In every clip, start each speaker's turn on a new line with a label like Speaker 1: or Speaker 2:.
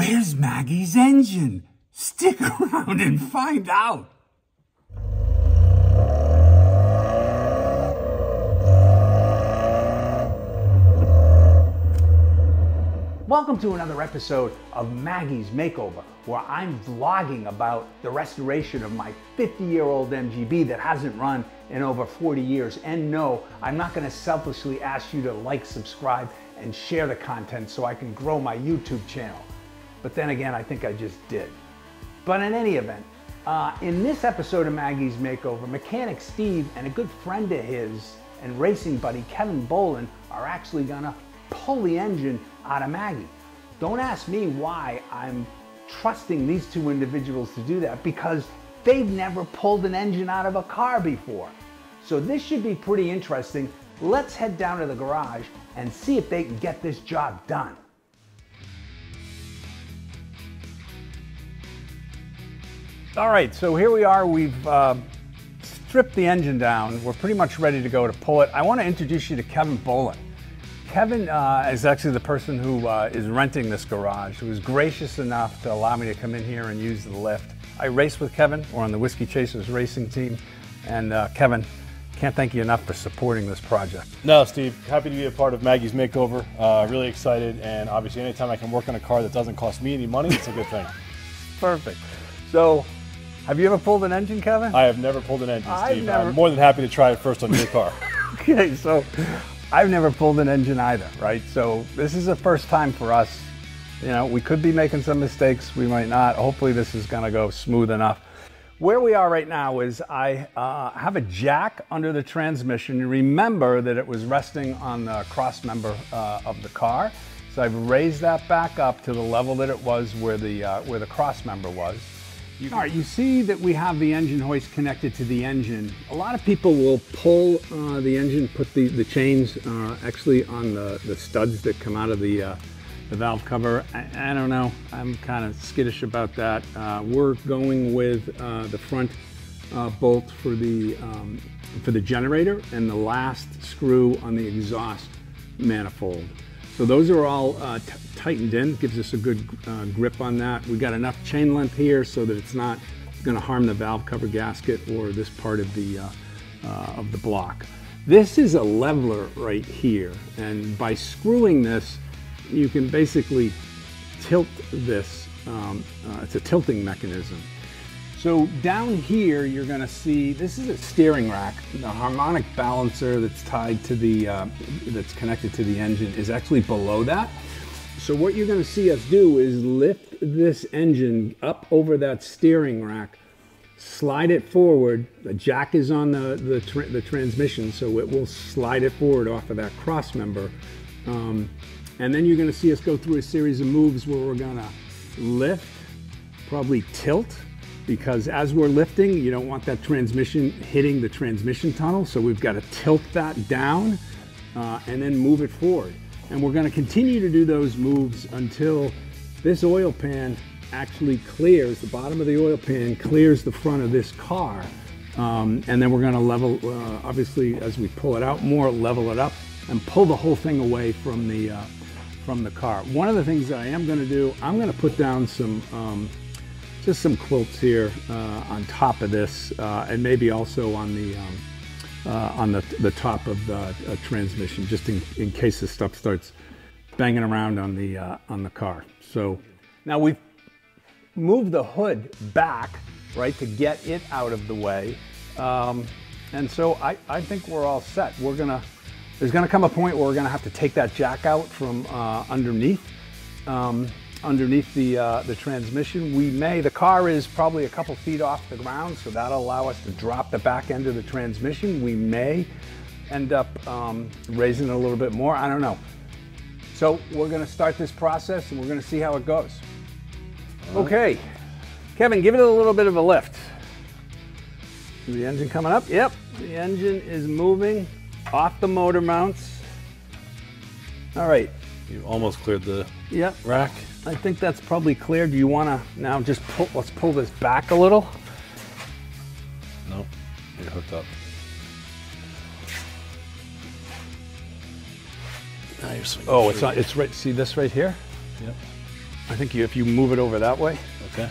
Speaker 1: Where's Maggie's engine? Stick around and find out.
Speaker 2: Welcome to another episode of Maggie's Makeover, where I'm vlogging about the restoration of my 50-year-old MGB that hasn't run in over 40 years. And no, I'm not going to selfishly ask you to like, subscribe, and share the content so I can grow my YouTube channel. But then again, I think I just did. But in any event, in this episode of Maggie's Makeover, mechanic Steve and a good friend of his and racing buddy Kevin Bolen are actually gonna pull the engine out of Maggie. Don't ask me why I'm trusting these two individuals to do that, because they've never pulled an engine out of a car before. So this should be pretty interesting. Let's head down to the garage and see if they can get this job done. All right, so here we are. We've stripped the engine down. We're pretty much ready to go to pull it. I want to introduce you to Kevin Bolen. Kevin is actually the person who is renting this garage, who was gracious enough to allow me to come in here and use the lift. I race with Kevin. We're on the Whisky Chasers Racing team. And Kevin, can't thank you enough for supporting this project.
Speaker 3: No, Steve, happy to be a part of Maggie's Makeover. Really excited, and obviously anytime I can work on a car that doesn't cost me any money, it's a good thing.
Speaker 2: Perfect. So, have you ever pulled an engine, Kevin?
Speaker 3: I have never pulled an engine, Steve. I'm more than happy to try it first on your car.
Speaker 2: Okay, so I've never pulled an engine either, right? So this is the first time for us. You know, we could be making some mistakes, we might not. Hopefully this is gonna go smooth enough. Where we are right now is I have a jack under the transmission. Remember that it was resting on the cross member of the car. So I've raised that back up to the level that it was where the cross member was. All right, you see that we have the engine hoist connected to the engine. A lot of people will pull the engine, put the chains actually on the studs that come out of the valve cover. I don't know, I'm kind of skittish about that. We're going with the front bolt for the generator and the last screw on the exhaust manifold. So those are all tightened in, gives us a good grip on that. We got enough chain length here so that it's not going to harm the valve cover gasket or this part of the block. This is a leveler right here, and by screwing this, you can basically tilt this. It's a tilting mechanism. So down here, you're going to see, this is a steering rack. The harmonic balancer that's tied to the, that's connected to the engine is actually below that. So what you're going to see us do is lift this engine up over that steering rack, slide it forward. The jack is on the transmission, so it will slide it forward off of that cross member. And then you're going to see us go through a series of moves where we're going to lift, probably tilt, because as we're lifting, you don't want that transmission hitting the transmission tunnel, so we've got to tilt that down and then move it forward. And we're going to continue to do those moves until this oil pan actually clears, the bottom of the oil pan clears the front of this car. And then we're going to level, obviously as we pull it out more, level it up and pull the whole thing away from the car. One of the things that I am going to do, I'm going to put down some just some quilts here on top of this, and maybe also on the top of the transmission, just in case this stuff starts banging around on the car. So now we've moved the hood back, right, to get it out of the way, and so I think we're all set. There's gonna come a point where we're gonna have to take that jack out from underneath the transmission. The car is probably a couple feet off the ground, so that'll allow us to drop the back end of the transmission. We may end up raising it a little bit more, I don't know. So we're gonna start this process and we're gonna see how it goes. Okay, Kevin, give it a little bit of a lift. Is the engine coming up? Yep, the engine is moving off the motor mounts. All right.
Speaker 3: You almost cleared the
Speaker 2: Yep.
Speaker 3: rack.
Speaker 2: I think that's probably clear. Do you want to now just let's pull this back a little?
Speaker 3: Nope, you're hooked up. Now you're swinging.
Speaker 2: Oh, it's not, it's right, see this right here?
Speaker 3: Yep.
Speaker 2: I think if you move it over that way.
Speaker 3: Okay.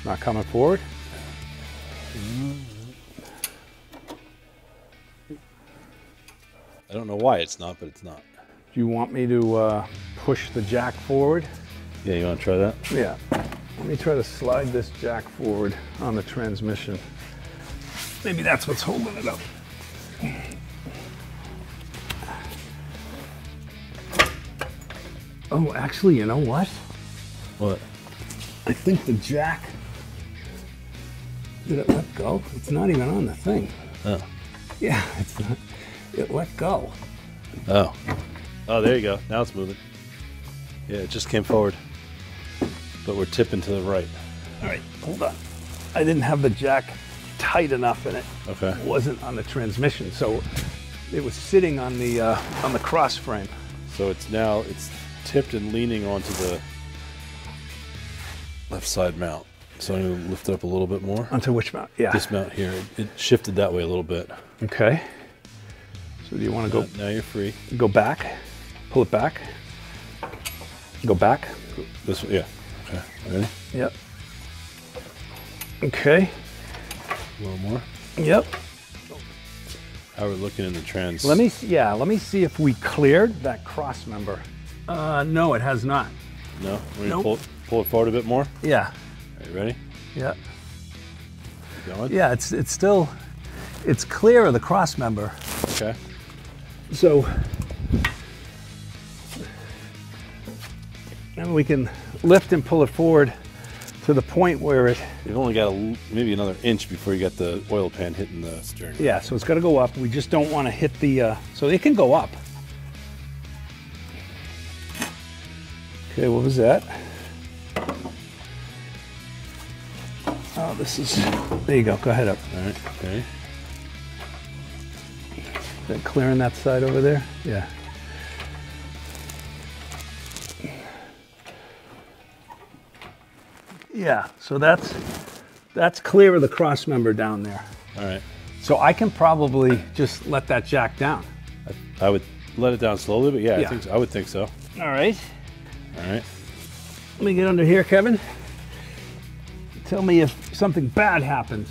Speaker 2: Not coming forward.
Speaker 3: I don't know why it's not, but it's not.
Speaker 2: Do you want me to push the jack forward?
Speaker 3: Yeah, you want to try that?
Speaker 2: Yeah. Let me try to slide this jack forward on the transmission. Maybe that's what's holding it up. Oh, actually, you know what?
Speaker 3: What?
Speaker 2: I think the jack, did it let go? It's not even on the thing.
Speaker 3: Oh.
Speaker 2: Yeah, it's not, it let go.
Speaker 3: Oh. Oh, there you go. Now it's moving. Yeah, it just came forward. But we're tipping to the right.
Speaker 2: All right, hold on. I didn't have the jack tight enough in it.
Speaker 3: Okay.
Speaker 2: It wasn't on the transmission, so it was sitting on the cross frame.
Speaker 3: So it's tipped and leaning onto the left side mount. So I'm going to lift it up a little bit more.
Speaker 2: Onto which mount? Yeah.
Speaker 3: This mount here. It shifted that way a little bit.
Speaker 2: Okay. So do you want to go?
Speaker 3: Now you're free.
Speaker 2: Go back. Pull it back. Go back.
Speaker 3: This way, yeah. Okay. Ready?
Speaker 2: Yep. Okay.
Speaker 3: A little more.
Speaker 2: Yep.
Speaker 3: How we're looking in the trans.
Speaker 2: Let me see if we cleared that cross member. No, it has not.
Speaker 3: No? We're
Speaker 2: Nope.
Speaker 3: gonna pull it forward a bit more.
Speaker 2: Yeah.
Speaker 3: Are you ready?
Speaker 2: Yeah.
Speaker 3: Keep going?
Speaker 2: Yeah, it's still, it's clear of the cross member.
Speaker 3: Okay.
Speaker 2: So, and we can lift and pull it forward to the point where it,
Speaker 3: You've only got maybe another inch before you got the oil pan hitting the stern.
Speaker 2: yeah, so it's got to go up. We just don't want to hit the, so it can go up. Okay, what was that? Oh, this is, there you go, go ahead up.
Speaker 3: All right, okay.
Speaker 2: That clearing that side over there? Yeah. Yeah, so that's clear of the cross member down there.
Speaker 3: All right.
Speaker 2: So I can probably just let that jack down.
Speaker 3: I would let it down slowly, but yeah,
Speaker 2: Yeah.
Speaker 3: I would think so.
Speaker 2: All right.
Speaker 3: All right.
Speaker 2: Let me get under here, Kevin. Tell me if something bad happens.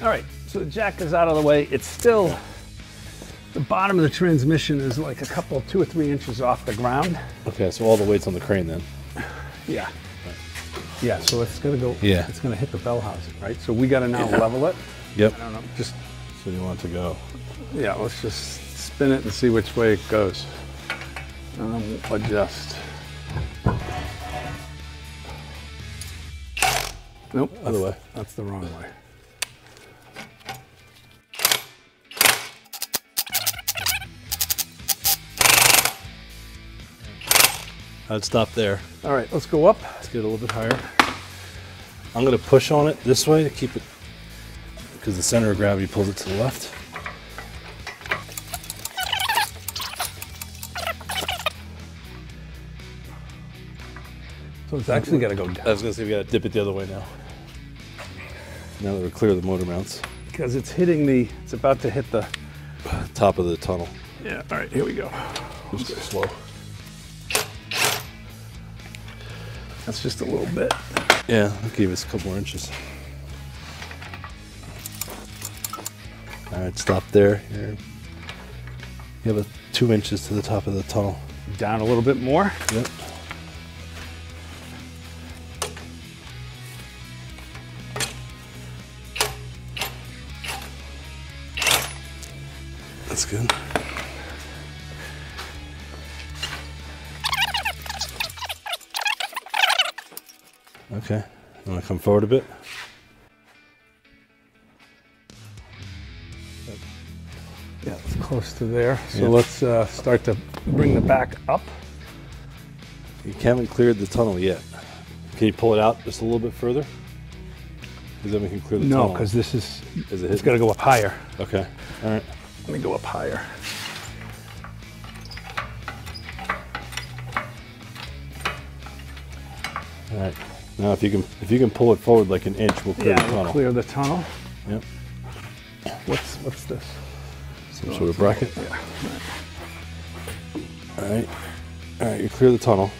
Speaker 2: All right, so the jack is out of the way. It's still, the bottom of the transmission is like a couple, 2 or 3 inches off the ground.
Speaker 3: Okay, so all the weight's on the crane then.
Speaker 2: Yeah. Yeah, so it's gonna go,
Speaker 3: Yeah.
Speaker 2: it's gonna hit the bell housing, right? So we gotta now level it.
Speaker 3: Yep.
Speaker 2: I don't know, just,
Speaker 3: So you want it to go.
Speaker 2: yeah, let's just spin it and see which way it goes. And then we'll adjust. Nope,
Speaker 3: Other way.
Speaker 2: that's the wrong way.
Speaker 3: I'd stop there.
Speaker 2: All right, let's go up.
Speaker 3: Let's get it a little bit higher. I'm going to push on it this way to keep it, because the center of gravity pulls it to the left.
Speaker 2: So it's actually gotta go down
Speaker 3: I was going to say we got to dip it the other way now. Now that we're clear of the motor mounts.
Speaker 2: because it's hitting the, it's about to hit the,
Speaker 3: Top of the tunnel.
Speaker 2: yeah, all right, here we go.
Speaker 3: Just go slow.
Speaker 2: That's just a little bit.
Speaker 3: Yeah, I'll give us a couple more inches. All right, stop there. Here. You have 2 inches to the top of the tunnel.
Speaker 2: Down a little bit more.
Speaker 3: Yep. That's good. Okay, you want to come forward a bit?
Speaker 2: Yeah, it's close to there. So
Speaker 3: Yeah.
Speaker 2: let's start to bring the back up.
Speaker 3: You haven't cleared the tunnel yet. Can you pull it out just a little bit further? Because then we can clear the tunnel.
Speaker 2: No, because this is,
Speaker 3: Is it
Speaker 2: it's
Speaker 3: hitting?
Speaker 2: got to go up higher.
Speaker 3: Okay, all right.
Speaker 2: Let me go up higher.
Speaker 3: All right. Now, if you can pull it forward like an inch, we'll clear
Speaker 2: Yeah,
Speaker 3: the
Speaker 2: we'll
Speaker 3: tunnel.
Speaker 2: clear the tunnel.
Speaker 3: Yep.
Speaker 2: What's this?
Speaker 3: Some sort of bracket.
Speaker 2: Yeah.
Speaker 3: All right. All right. You clear the tunnel.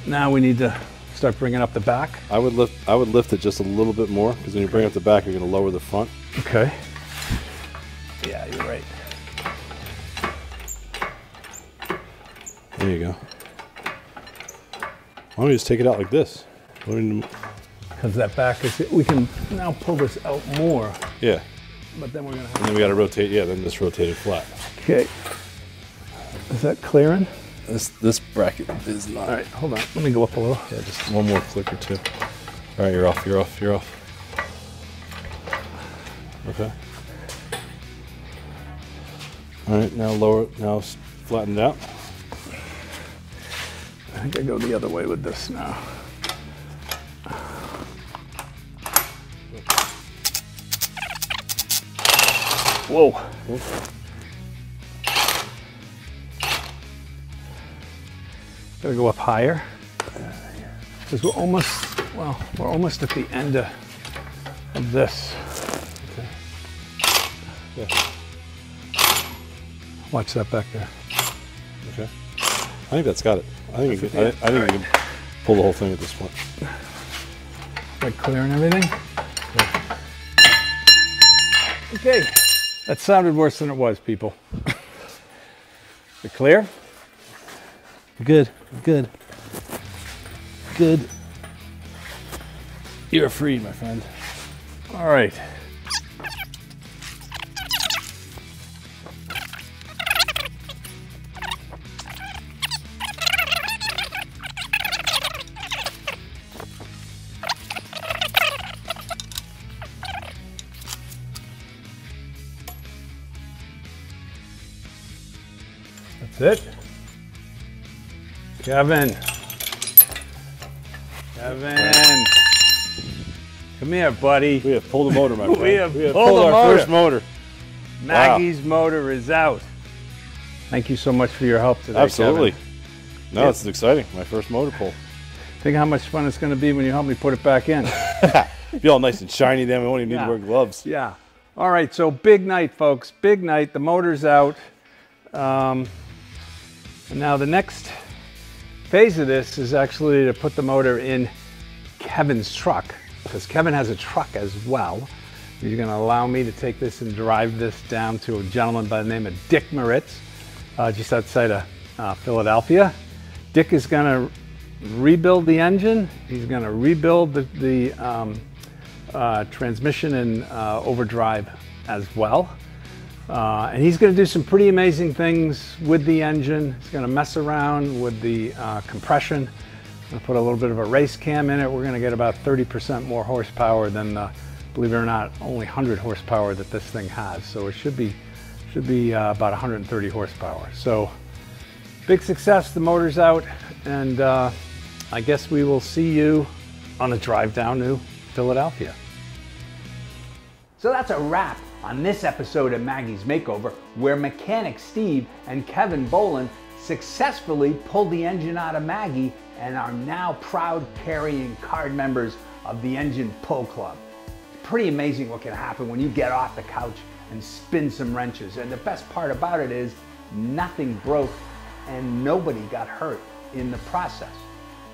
Speaker 2: Now we need to start bringing up the back.
Speaker 3: I would lift it just a little bit more, because when you bring up the back, you're going to lower the front.
Speaker 2: Okay. Yeah, you're right.
Speaker 3: There you go. Why don't we just take it out like this?
Speaker 2: Because that back is, we can now pull this out more.
Speaker 3: Yeah.
Speaker 2: But then we're going to have
Speaker 3: And then we got to rotate, yeah, then just rotate it flat.
Speaker 2: Okay. Is that clearing?
Speaker 3: This bracket is not.
Speaker 2: All right, hold on. Let me go up a little.
Speaker 3: Yeah, just one more click or two. All right, you're off, you're off, you're off. Okay. All right, now lower, now flatten it out.
Speaker 2: I think I go the other way with this now. Whoa. Gotta go up higher. Because we're almost at the end of this.
Speaker 3: Okay. Yeah.
Speaker 2: Watch that back there.
Speaker 3: Okay. I think that's got it. I think we can pull the whole thing at this point.
Speaker 2: Like clearing everything? Yeah. Okay. That sounded worse than it was, people. You clear?
Speaker 3: Good, good, good. You're free, my friend.
Speaker 2: All right. That's it. Kevin. Come here, buddy.
Speaker 3: We have pulled the motor, my friend.
Speaker 2: We have
Speaker 3: pulled
Speaker 2: the
Speaker 3: our
Speaker 2: motor.
Speaker 3: first motor.
Speaker 2: Maggie's motor is out. Thank you so much for your help today,
Speaker 3: Absolutely.
Speaker 2: Kevin.
Speaker 3: No, it's exciting. My first motor pull.
Speaker 2: Think how much fun it's going to be when you help me put it back in.
Speaker 3: Be all nice and shiny then. We won't even need to wear gloves.
Speaker 2: Yeah. All right, so big night, folks. Big night. The motor's out. And now the next phase of this is actually to put the motor in Kevin's truck, because Kevin has a truck as well. He's going to allow me to take this and drive this down to a gentleman by the name of Dick Moritz, just outside of Philadelphia. Dick is going to rebuild the engine. He's going to rebuild the transmission and overdrive as well. And he's going to do some pretty amazing things with the engine. He's going to mess around with the compression. I'm going to put a little bit of a race cam in it. We're going to get about 30% more horsepower than the, believe it or not, only 100 horsepower that this thing has. So it should be about 130 horsepower. So big success. The motor's out, and I guess we will see you on the drive down to Philadelphia. So that's a wrap on this episode of Maggie's Makeover, where mechanic Steve and Kevin Bolen successfully pulled the engine out of Maggie and are now proud carrying card members of the Engine Pull Club. Pretty amazing what can happen when you get off the couch and spin some wrenches. And the best part about it is nothing broke and nobody got hurt in the process.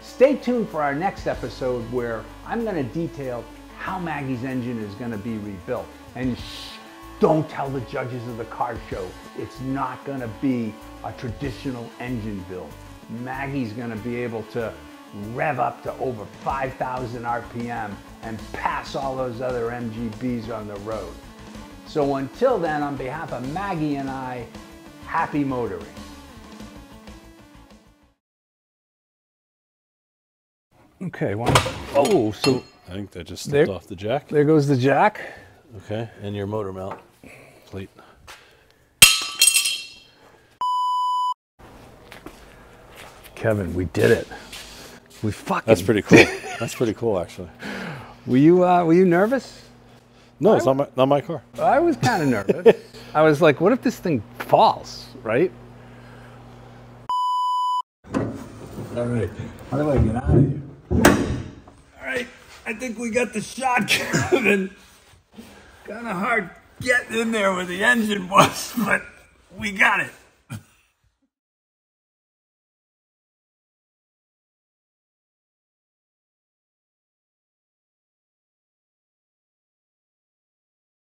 Speaker 2: Stay tuned for our next episode, where I'm going to detail how Maggie's engine is going to be rebuilt. And don't tell the judges of the car show, it's not going to be a traditional engine build. Maggie's going to be able to rev up to over 5,000 RPM and pass all those other MGBs on the road. So until then, on behalf of Maggie and I, happy motoring. Okay, oh, so
Speaker 3: I think that just slipped off the jack.
Speaker 2: There goes the jack.
Speaker 3: Okay, and your motor mount plate.
Speaker 2: Kevin, we did it. We fucking.
Speaker 3: That's pretty cool. That's pretty cool, actually.
Speaker 2: Were you nervous?
Speaker 3: No, it's not my car.
Speaker 2: I was kind of nervous. I was like, what if this thing falls, right? All right, how do I get out of here? All right, I think we got the shot, Kevin.
Speaker 1: Kind of hard getting in there where the engine was, but we got it.